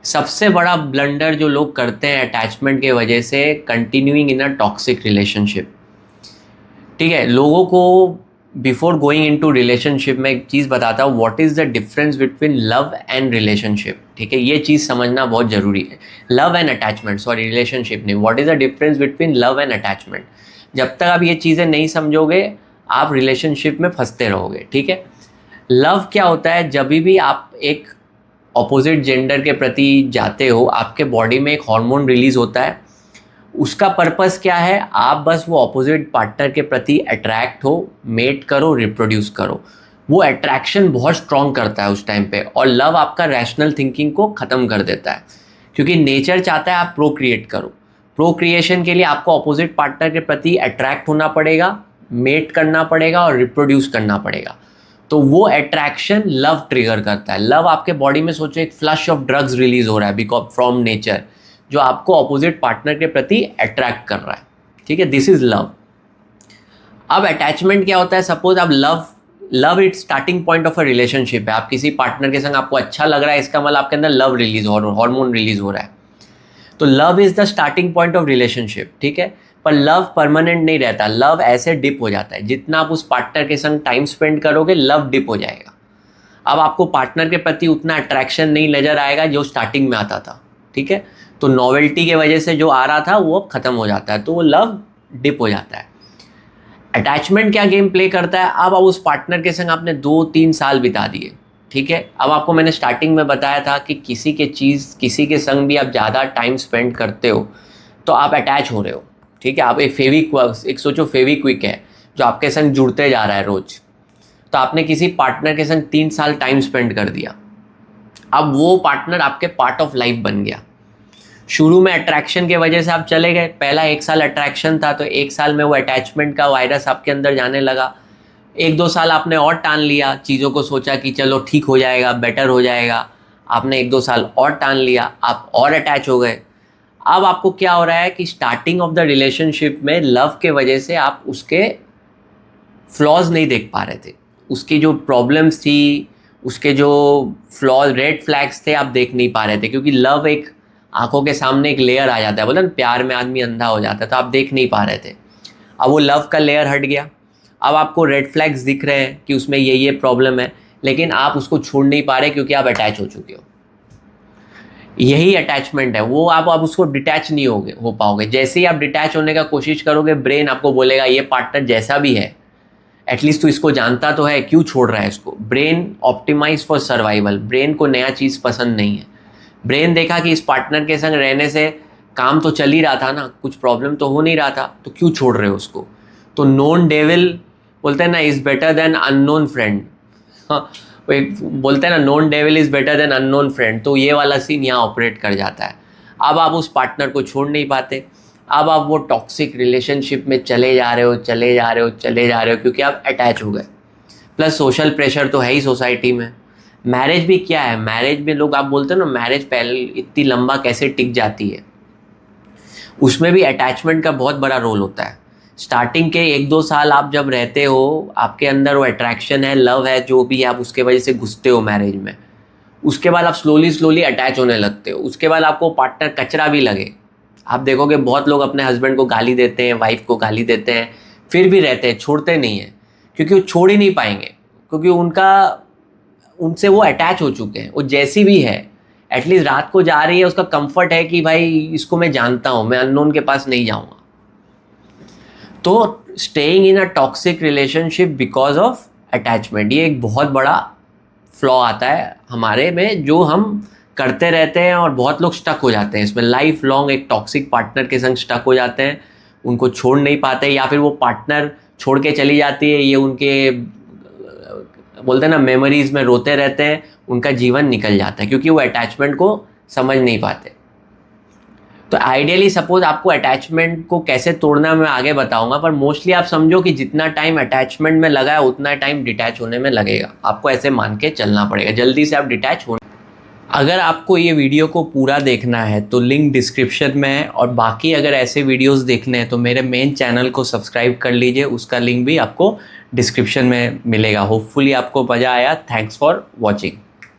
सबसे बड़ा ब्लंडर जो लोग करते हैं अटैचमेंट के वजह से, continuing in a toxic relationship. ठीक है, लोगों को बिफोर गोइंग इनटू रिलेशनशिप में एक चीज़ बताता हूँ, what is the difference between love and relationship. ठीक है, ये चीज़ समझना बहुत ज़रूरी है। Love and attachment, sorry relationship नहीं, what is the difference between love and attachment. जब तक आप ये चीज़ें नहीं समझोगे आप रिलेशनशिप में फंसते रहोगे। ठीक है, लव क्या होता है, जब भी आप एक ऑपोजिट जेंडर के प्रति जाते हो आपके बॉडी में एक हार्मोन रिलीज होता है। उसका पर्पस क्या है, आप बस वो ऑपोजिट पार्टनर के प्रति अट्रैक्ट हो, मेट करो, रिप्रोड्यूस करो। वो अट्रैक्शन बहुत स्ट्रॉन्ग करता है उस टाइम पे। और लव आपका रैशनल थिंकिंग को ख़त्म कर देता है, क्योंकि नेचर चाहता है आप प्रोक्रिएट करो। प्रोक्रिएशन के लिए आपको ऑपोजिट पार्टनर के प्रति अट्रैक्ट होना पड़ेगा, मेट करना पड़ेगा और रिप्रोड्यूस करना पड़ेगा। तो वो अट्रैक्शन लव ट्रिगर करता है। लव आपके बॉडी में सोचो एक फ्लश ऑफ ड्रग्स रिलीज हो रहा है बिकॉज फ्रॉम नेचर, जो आपको ऑपोजिट पार्टनर के प्रति अट्रैक्ट कर रहा है। ठीक है, दिस इज लव। अब अटैचमेंट क्या होता है, सपोज आप love it starting point of a relationship है। आप किसी पार्टनर के संग आपको अच्छा लग रहा है, इसका मतलब आपके अंदर लव रिलीज हो, हार्मोन रिलीज हो रहा है। तो love is the starting point of relationship. ठीक है, पर लव परमानेंट नहीं रहता, लव ऐसे डिप हो जाता है। जितना आप उस पार्टनर के संग टाइम स्पेंड करोगे लव डिप हो जाएगा। अब आपको पार्टनर के प्रति उतना अट्रैक्शन नहीं नजर आएगा जो स्टार्टिंग में आता था। ठीक है, तो नॉवेल्टी के वजह से जो आ रहा था वो अब खत्म हो जाता है, तो वो लव डिप हो जाता है। अटैचमेंट क्या गेम प्ले करता है, अब उस पार्टनर के संग आपने 2-3 साल बिता दिए। ठीक है, अब आपको मैंने स्टार्टिंग में बताया था कि किसी के संग भी आप ज़्यादा टाइम स्पेंड करते हो तो आप अटैच हो रहे हो। ठीक है, आप एक सोचो फेविक्विक है जो आपके संग जुड़ते जा रहा है रोज। तो आपने किसी पार्टनर के संग 3 साल टाइम स्पेंड कर दिया, अब वो पार्टनर आपके पार्ट ऑफ लाइफ बन गया। शुरू में अट्रैक्शन के वजह से आप चले गए, पहला 1 साल अट्रैक्शन था, तो 1 साल में वो अटैचमेंट का वायरस आपके अंदर जाने लगा। 1-2 साल आपने और टान लिया, चीज़ों को सोचा कि चलो ठीक हो जाएगा, बेटर हो जाएगा। आपने 1-2 साल और टान लिया, आप और अटैच हो गए। अब आपको क्या हो रहा है कि स्टार्टिंग ऑफ द रिलेशनशिप में लव के वजह से आप उसके फ्लॉज नहीं देख पा रहे थे, उसकी जो प्रॉब्लम्स थी, उसके जो फ्लॉज, रेड फ्लैग्स थे, आप देख नहीं पा रहे थे। क्योंकि लव एक आंखों के सामने एक लेयर आ जाता है, बोला ना प्यार में आदमी अंधा हो जाता है, तो आप देख नहीं पा रहे थे। अब वो लव का लेयर हट गया, अब आपको रेड फ्लैग्स दिख रहे हैं कि उसमें ये प्रॉब्लम है, लेकिन आप उसको छोड़ नहीं पा रहे क्योंकि आप अटैच हो चुके हो। यही अटैचमेंट है, वो आप उसको डिटैच नहीं हो पाओगे। जैसे ही आप डिटैच होने का कोशिश करोगे, ब्रेन आपको बोलेगा ये पार्टनर जैसा भी है एटलीस्ट तू इसको जानता तो है, क्यों छोड़ रहा है इसको। Brain optimize for survival, brain को नया चीज़ पसंद नहीं है। ब्रेन देखा कि इस पार्टनर के संग रहने से काम तो चल ही रहा था ना, कुछ प्रॉब्लम तो हो नहीं रहा था, तो क्यों छोड़ रहे हो उसको। तो नोन डेविल बोलते हैं ना, is better than unknown friend. हाँ, वो एक बोलते हैं ना, known devil is better than unknown friend. तो ये वाला सीन यहाँ ऑपरेट कर जाता है। अब आप उस पार्टनर को छोड़ नहीं पाते, अब आप वो टॉक्सिक रिलेशनशिप में चले जा रहे हो क्योंकि आप अटैच हो गए। प्लस सोशल प्रेशर तो है ही सोसाइटी में। मैरिज भी क्या है, मैरिज में लोग आप बोलते हैं ना मैरिज पहले इतनी लंबा कैसे टिक जाती है, उसमें भी अटैचमेंट का बहुत बड़ा रोल होता है। स्टार्टिंग के 1-2 साल आप जब रहते हो, आपके अंदर वो अट्रैक्शन है, लव है, जो भी आप उसके वजह से घुसते हो मैरिज में। उसके बाद आप स्लोली अटैच होने लगते हो। उसके बाद आपको पार्टनर कचरा भी लगे, आप देखोगे बहुत लोग अपने हस्बैंड को गाली देते हैं, वाइफ को गाली देते हैं, फिर भी रहते हैं, छोड़ते नहीं हैं, क्योंकि वो छोड़ ही नहीं पाएंगे, क्योंकि उनसे वो अटैच हो चुके हैं। वो जैसी भी है, एटलीस्ट रात को जा रही है, उसका कंफर्ट है कि भाई इसको मैं जानता हूँ, मैं अननोन के पास नहीं जाऊँगा। तो staying in a toxic relationship because of attachment, ये एक बहुत बड़ा फ्लॉ आता है हमारे में, जो हम करते रहते हैं और बहुत लोग स्टक हो जाते हैं इसमें। लाइफ लॉन्ग एक टॉक्सिक पार्टनर के संग स्टक हो जाते हैं, उनको छोड़ नहीं पाते, या फिर वो पार्टनर छोड़ के चली जाती है, ये उनके बोलते हैं ना मेमोरीज में रोते रहते हैं, उनका जीवन निकल जाता है क्योंकि वो अटैचमेंट को समझ नहीं पाते। तो आइडियली सपोज आपको अटैचमेंट को कैसे तोड़ना मैं आगे बताऊंगा, पर मोस्टली आप समझो कि जितना टाइम अटैचमेंट में लगा है उतना टाइम डिटैच होने में लगेगा। आपको ऐसे मान के चलना पड़ेगा, जल्दी से आप डिटैच हो। अगर आपको ये वीडियो को पूरा देखना है तो लिंक डिस्क्रिप्शन में है, और बाकी अगर ऐसे वीडियोस देखने हैं तो मेरे मेन चैनल को सब्सक्राइब कर लीजिए, उसका लिंक भी आपको डिस्क्रिप्शन में मिलेगा। होपफुली आपको मज़ा आया। Thanks for watching.